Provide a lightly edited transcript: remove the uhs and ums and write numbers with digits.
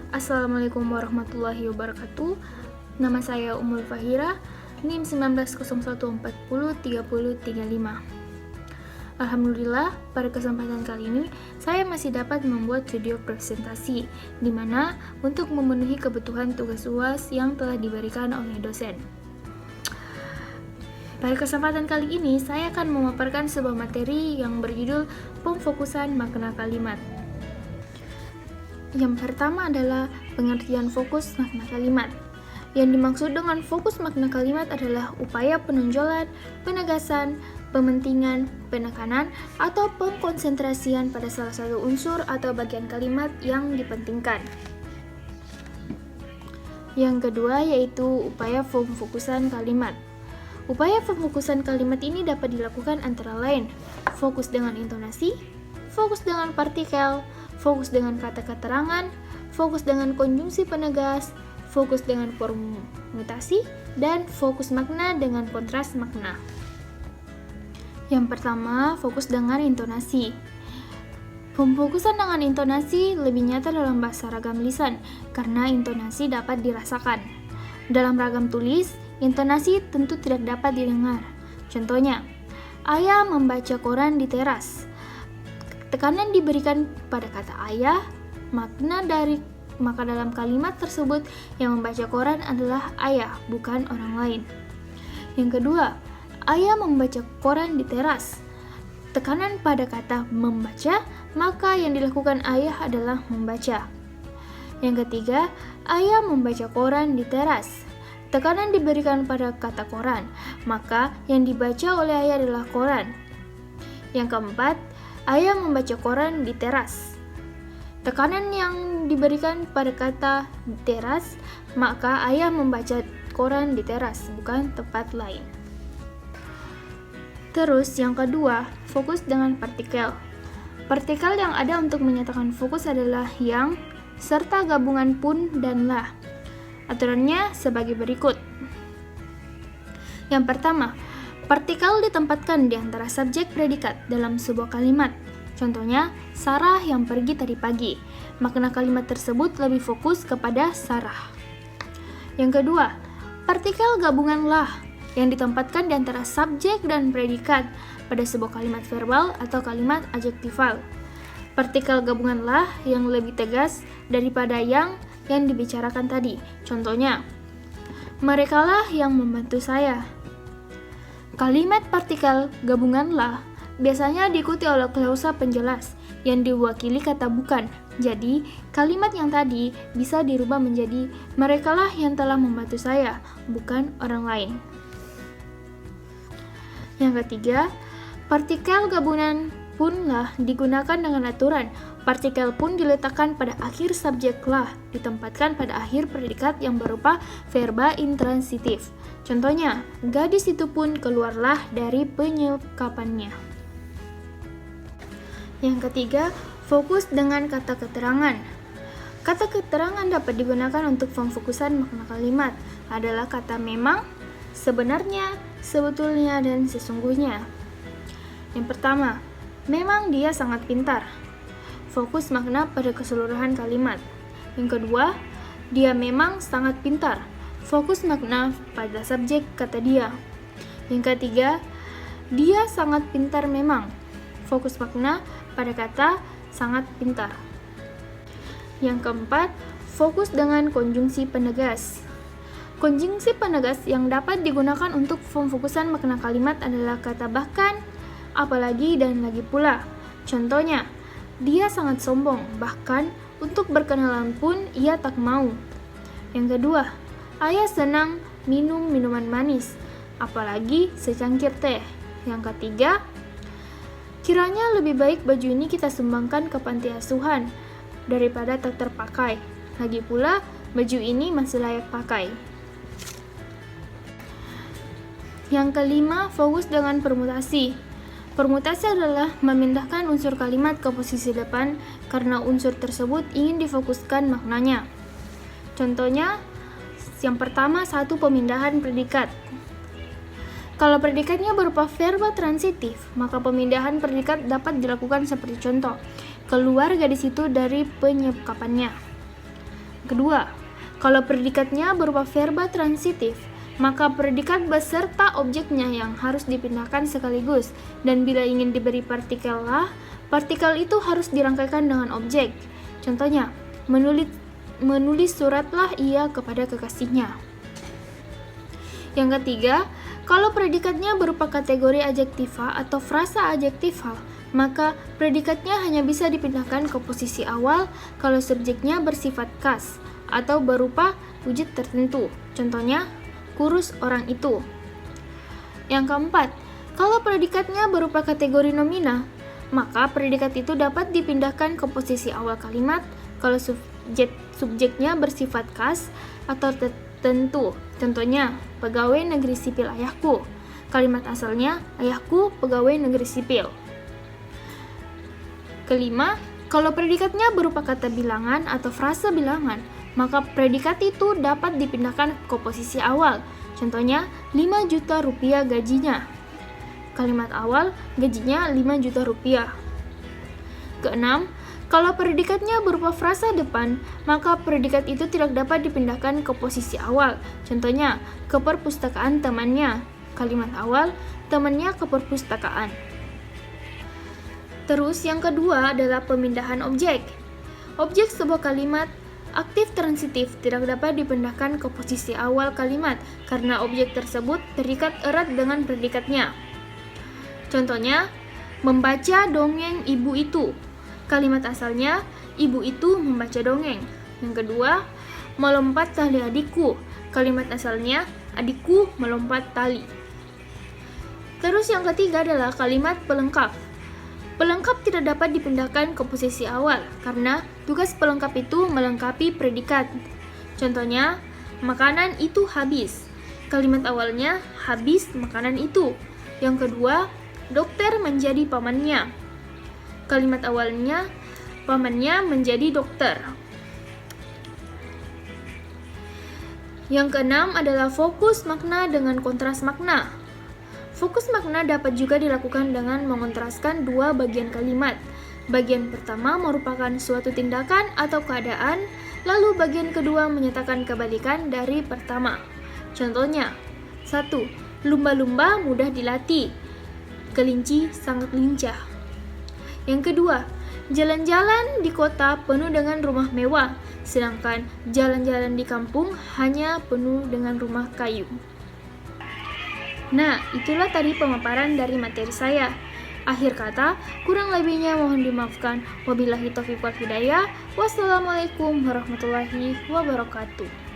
Assalamualaikum warahmatullahi wabarakatuh. Nama saya Ummul Fahira, NIM 1901403035. Alhamdulillah, pada kesempatan kali ini saya masih dapat membuat video presentasi di mana untuk memenuhi kebutuhan tugas UAS yang telah diberikan oleh dosen. Pada kesempatan kali ini saya akan memaparkan sebuah materi yang berjudul pemfokusan makna kalimat. Yang pertama adalah pengertian fokus makna kalimat. Yang dimaksud dengan fokus makna kalimat adalah upaya penonjolan, penegasan, pementingan, penekanan, atau pengkonsentrasian pada salah satu unsur atau bagian kalimat yang dipentingkan. Yang kedua yaitu upaya pemfokusan kalimat. Upaya pemfokusan kalimat ini dapat dilakukan antara lain fokus dengan intonasi, fokus dengan partikel, fokus dengan kata keterangan, fokus dengan konjungsi penegas, fokus dengan permutasi, dan fokus makna dengan kontras makna. Yang pertama, fokus dengan intonasi. Pemfokusan dengan intonasi lebih nyata dalam bahasa ragam lisan, karena intonasi dapat dirasakan. Dalam ragam tulis, intonasi tentu tidak dapat didengar. Contohnya, ayah membaca koran di teras. Tekanan diberikan pada kata ayah, maka dalam kalimat tersebut yang membaca koran adalah ayah, bukan orang lain. Yang kedua, ayah membaca koran di teras. Tekanan pada kata membaca, maka yang dilakukan ayah adalah membaca. Yang ketiga, ayah membaca koran di teras. Tekanan diberikan pada kata koran, maka yang dibaca oleh ayah adalah koran. Yang keempat, ayah membaca koran di teras. Tekanan yang diberikan pada kata teras, maka ayah membaca koran di teras, bukan tempat lain. Terus yang kedua, fokus dengan partikel. Partikel yang ada untuk menyatakan fokus adalah yang serta gabungan pun dan lah. Aturannya sebagai berikut. Yang pertama, partikel ditempatkan di antara subjek predikat dalam sebuah kalimat. Contohnya, Sarah yang pergi tadi pagi. Makna kalimat tersebut lebih fokus kepada Sarah. Yang kedua, partikel gabungan lah yang ditempatkan di antara subjek dan predikat pada sebuah kalimat verbal atau kalimat adjektifal. Partikel gabungan lah yang lebih tegas daripada yang dibicarakan tadi. Contohnya, merekalah yang membantu saya. Kalimat partikel gabungan lah biasanya diikuti oleh klausa penjelas yang diwakili kata bukan. Jadi, kalimat yang tadi bisa dirubah menjadi merekalah yang telah membantu saya, bukan orang lain. Yang ketiga, partikel gabungan pun lah digunakan dengan aturan. Partikel pun diletakkan pada akhir subjek lah, ditempatkan pada akhir predikat yang berupa verba intransitif. Contohnya, gadis itu pun keluarlah dari penyekapannya. Yang ketiga, fokus dengan kata keterangan. Kata keterangan dapat digunakan untuk pemfokusan makna kalimat adalah kata memang, sebenarnya, sebetulnya, dan sesungguhnya. Yang pertama, memang dia sangat pintar. Fokus makna pada keseluruhan kalimat. Yang kedua, dia memang sangat pintar. Fokus makna pada subjek kata dia. Yang ketiga, dia sangat pintar memang. Fokus makna pada kata sangat pintar. Yang keempat, fokus dengan konjungsi penegas. Konjungsi penegas yang dapat digunakan untuk pemfokusan makna kalimat adalah kata bahkan, apalagi, dan lagi pula. Contohnya, dia sangat sombong, bahkan untuk berkenalan pun ia tak mau. Yang kedua, ayah senang minum minuman manis, apalagi secangkir teh. Yang ketiga, kiranya lebih baik baju ini kita sumbangkan ke panti asuhan daripada tak terpakai. Lagi pula, baju ini masih layak pakai. Yang kelima, fokus dengan permutasi. Permutasi adalah memindahkan unsur kalimat ke posisi depan karena unsur tersebut ingin difokuskan maknanya. Contohnya, yang pertama, satu pemindahan predikat. Kalau predikatnya berupa verba transitif, maka pemindahan predikat dapat dilakukan seperti contoh, keluar gadis itu dari penyekapannya. Kedua, kalau predikatnya berupa verba transitif, maka predikat beserta objeknya yang harus dipindahkan sekaligus, dan bila ingin diberi partikel lah, partikel itu harus dirangkaikan dengan objek. Contohnya, menulis suratlah ia kepada kekasihnya. Yang ketiga, kalau predikatnya berupa kategori adjektiva atau frasa adjektiva, maka predikatnya hanya bisa dipindahkan ke posisi awal kalau subjeknya bersifat khas atau berupa wujud tertentu. Contohnya, kurus orang itu. Yang keempat, kalau predikatnya berupa kategori nomina, maka predikat itu dapat dipindahkan ke posisi awal kalimat kalau subjeknya bersifat khas atau tertentu. Contohnya, pegawai negeri sipil ayahku. Kalimat asalnya, ayahku pegawai negeri sipil. Kelima, kalau predikatnya berupa kata bilangan atau frasa bilangan, maka predikat itu dapat dipindahkan ke posisi awal. Contohnya, 5 juta rupiah gajinya. Kalimat awal, gajinya 5 juta rupiah. Keenam, kalau predikatnya berupa frasa depan, maka predikat itu tidak dapat dipindahkan ke posisi awal. Contohnya, ke perpustakaan temannya. Kalimat awal, temannya ke perpustakaan. Terus yang kedua adalah pemindahan objek. Objek sebuah kalimat aktif transitif tidak dapat dipindahkan ke posisi awal kalimat karena objek tersebut terikat erat dengan predikatnya. Contohnya, membaca dongeng ibu itu. Kalimat asalnya, ibu itu membaca dongeng. Yang kedua, melompat tali adikku. Kalimat asalnya, adikku melompat tali. Terus yang ketiga adalah kalimat pelengkap. Pelengkap tidak dapat dipindahkan ke posisi awal karena tugas pelengkap itu melengkapi predikat. Contohnya, makanan itu habis. Kalimat awalnya, habis makanan itu. Yang kedua, dokter menjadi pamannya. Kalimat awalnya, pamannya menjadi dokter. Yang keenam adalah fokus makna dengan kontras makna. Fokus makna dapat juga dilakukan dengan mengontraskan dua bagian kalimat. Bagian pertama merupakan suatu tindakan atau keadaan, lalu bagian kedua menyatakan kebalikan dari pertama. Contohnya, 1. Lumba-lumba mudah dilatih. Kelinci sangat lincah. Yang kedua, jalan-jalan di kota penuh dengan rumah mewah, sedangkan jalan-jalan di kampung hanya penuh dengan rumah kayu. Nah, itulah tadi pemaparan dari materi saya. Akhir kata, kurang lebihnya mohon dimaafkan. Wabillahi taufiq wal hidayah. Wassalamualaikum warahmatullahi wabarakatuh.